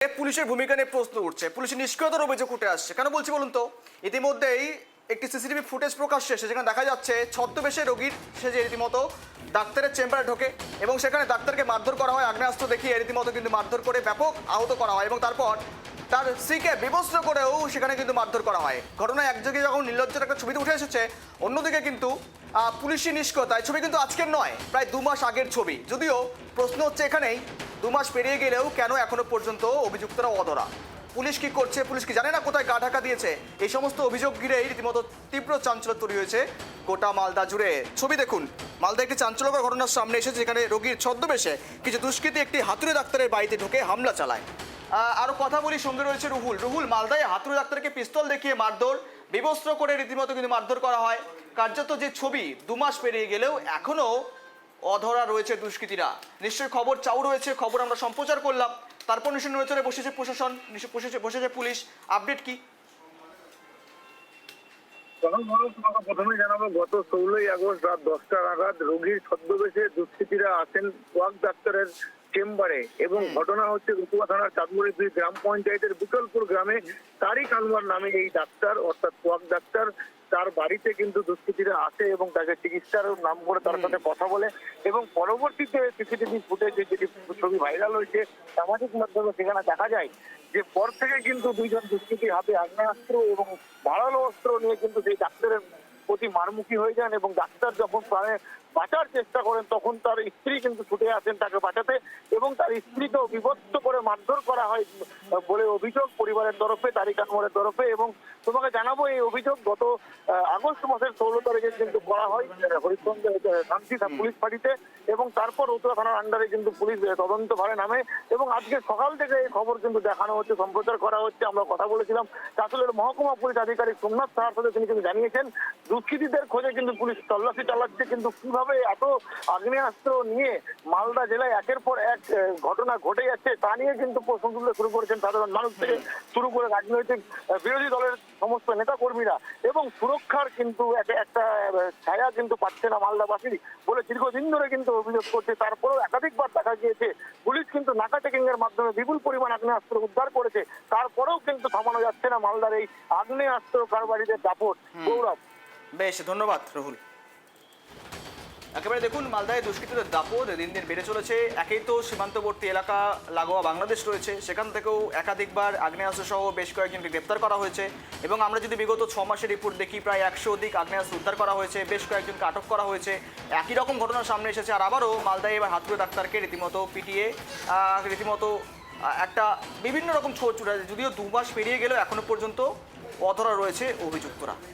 পুলিশের ভূমিকা নিয়ে প্রশ্ন উঠছে, পুলিশের নিষ্ক্রিয়তার অভিযোগ উঠে আসছে। কেন বলছি বলুন তো? ইতিমধ্যেই একটি সিসিটিভি ফুটেজ প্রকাশ্যে এসেছে, যেখানে দেখা যাচ্ছে ছদ্মবেশে রোগীর সেজে রীতিমতো ডাক্তারের চেম্বারে ঢোকে এবং সেখানে ডাক্তারকে মারধর করা হয়, আগ্নেয়াস্ত্র দেখিয়ে রীতিমতো কিন্তু মারধর করে ব্যাপক আহত করা হয় এবং তারপর তার স্ত্রীকে বিবস্ত্র করেও সেখানে কিন্তু মারধর করা হয়। ঘটনা একদিকে যখন নির্লজ্জের একটা ছবিতে উঠে এসেছে, অন্যদিকে কিন্তু পুলিশি নিষ্ক্রিয়তা। এই ছবি কিন্তু আজকের নয়, প্রায় 2 মাস আগের ছবি। যদিও প্রশ্ন হচ্ছে এখানেই 2 মাস পেরিয়ে গেলেও কেন এখনো পর্যন্ত অভিযুক্তরা অধরা? পুলিশ কি করছে? পুলিশ কি জানে না কোথায় গা ঢাকা দিয়েছে? এই সমস্ত অভিযোগ ঘিরেই রীতিমতো তীব্র চাঞ্চল্য তৈরি হয়েছে গোটা মালদা জুড়ে। ছবি দেখুন, মালদা একটি চাঞ্চল্যকর ঘটনার সামনে এসেছে, যেখানে রোগীর ছদ্মবেশে কিছু দুষ্কৃতী একটি হাতুড়ে ডাক্তারের বাড়িতে ঢুকে হামলা চালায়। আরো কথা বলি, সঙ্গে রয়েছে রুহুল। মালদায় হাতুড়ে ডাক্তারকে পিস্তল দেখিয়ে মারধর, বিবস্ত্র করে রীতিমতো কিন্তু মারধর করা হয়। কার্যত যে ছবি, 2 মাস পেরিয়ে গেলেও এখনো অধরা রয়েছে দুষ্কৃতীরা। নিশ্চয়ই খবর চাউ রয়েছে, খবর আমরা সম্প্রচার করলাম, তারপর নিশ্চয় নজরে বসেছে প্রশাসন, বসেছে পুলিশ। আপডেট কি? প্রথমে জানাবো, গত 16ই আগস্ট রাত 10টা নাগাদ রোগীর ছদ্মবেশে দুষ্কৃতীরা আসেন ওয়াক ডাক্তারের চেম্বারে এবং ঘটনা হচ্ছে রতুয়া থানার চাঁদমুড়ি 2 গ্রাম পঞ্চায়েতের বিকলপুর গ্রামে তারিক আনোয়ার নামে এই ডাক্তার, অর্থাৎ ওয়াক ডাক্তার, তার বাড়িতে কিন্তু দুষ্কৃতীরা আসে এবং তাকে চিকিৎসার নাম করে তার সাথে কথা বলে এবং পরবর্তীতে সিসিটিভি ফুটেজে যেটি ছবি ভাইরাল হয়েছে সামাজিক মাধ্যমে, সেখানে দেখা যায় যে পর থেকে কিন্তু 2 জন দুষ্কৃতীর হাতে আগ্নেয়াস্ত্র এবং ধারালো অস্ত্র নিয়ে কিন্তু সেই ডাক্তারের প্রতি মারমুখী হয়ে যান এবং ডাক্তার যখন প্রাণে বাঁচার চেষ্টা করেন তখন তার স্ত্রী কিন্তু ছুটে আসেন তাকে বাঁচাতে এবং তার স্ত্রীকেও বিভৎস করে মারধর করা হয় বলে অভিযোগ পরিবারের তরফে, তারিক আনোয়ারের তরফে। এবং তোমাকে জানাবো, এই অভিযোগ গত আগস্ট মাসের 16 তারিখে কিন্তু করা হয় হরিশ্চন্দ্র শান্তি পুলিশ ফাঁড়িতে এবং তারপর রতুয়া থানার আন্ডারে কিন্তু পুলিশ তদন্ত ভারে নামে এবং আজকে সকাল থেকে এই খবর কিন্তু দেখানো হচ্ছে, সম্প্রচার করা হচ্ছে। আমরা কথা বলেছিলাম চাঁচলের মহকুমা পুলিশ আধিকারিক সোমনাথ সাহার সাথে, তিনি কিন্তু জানিয়েছেন দুষ্কৃতীদের খোঁজে কিন্তু পুলিশ তল্লাশি চালাচ্ছে, কিন্তু কিভাবে এত আগ্নেয়াস্ত্র নিয়ে মালদা জেলায় একের পর এক ঘটনা ঘটে যাচ্ছে তা নিয়ে কিন্তু প্রশ্ন তুলতে শুরু করেছেন সাধারণ মানুষ থেকে শুরু করে রাজনৈতিক বিরোধী দলের সমস্ত নেতা কর্মীরা এবং সুরক্ষার কিন্তু একটা ছায়া কিন্তু পাচ্ছে না মালদাবাসী বলে দীর্ঘদিন ধরে কিন্তু অভিযোগ করছে। তারপরেও একাধিকবার দেখা গিয়েছে পুলিশ কিন্তু নাকা চেকিং এর মাধ্যমে বিপুল পরিমাণ আগ্নেয়াস্ত্র উদ্ধার করেছে, তারপরেও কিন্তু থামানো যাচ্ছে না মালদার এই আগ্নেয়াস্ত্র কারবারিদের দাপট। গৌরব, বেশ, ধন্যবাদ রুহুল। একেবারে দেখুন, মালদায় দুষ্কৃতীদের দাপট দিন দিন বেড়ে চলেছে। একেই তো সীমান্তবর্তী এলাকা লাগোয়া বাংলাদেশ রয়েছে, সেখান থেকেও একাধিকবার আগ্নেয়াস্ত্র সহ বেশ কয়েকজনকে গ্রেপ্তার করা হয়েছে এবং আমরা যদি বিগত 6 মাসের রিপোর্ট দেখি, প্রায় 100 অধিক আগ্নেয়াস্ত্র উদ্ধার করা হয়েছে, বেশ কয়েকজনকে আটক করা হয়েছে। একই রকম ঘটনা সামনে এসেছে আর আবারও মালদায় এবার হাতুড়ে ডাক্তারকে রীতিমতো পিটিয়ে রীতিমতো একটা বিভিন্ন রকম ছোট ছুটা। যদিও 2 মাস পেরিয়ে গেলেও এখনো পর্যন্ত অধরা রয়েছে অভিযুক্তরা।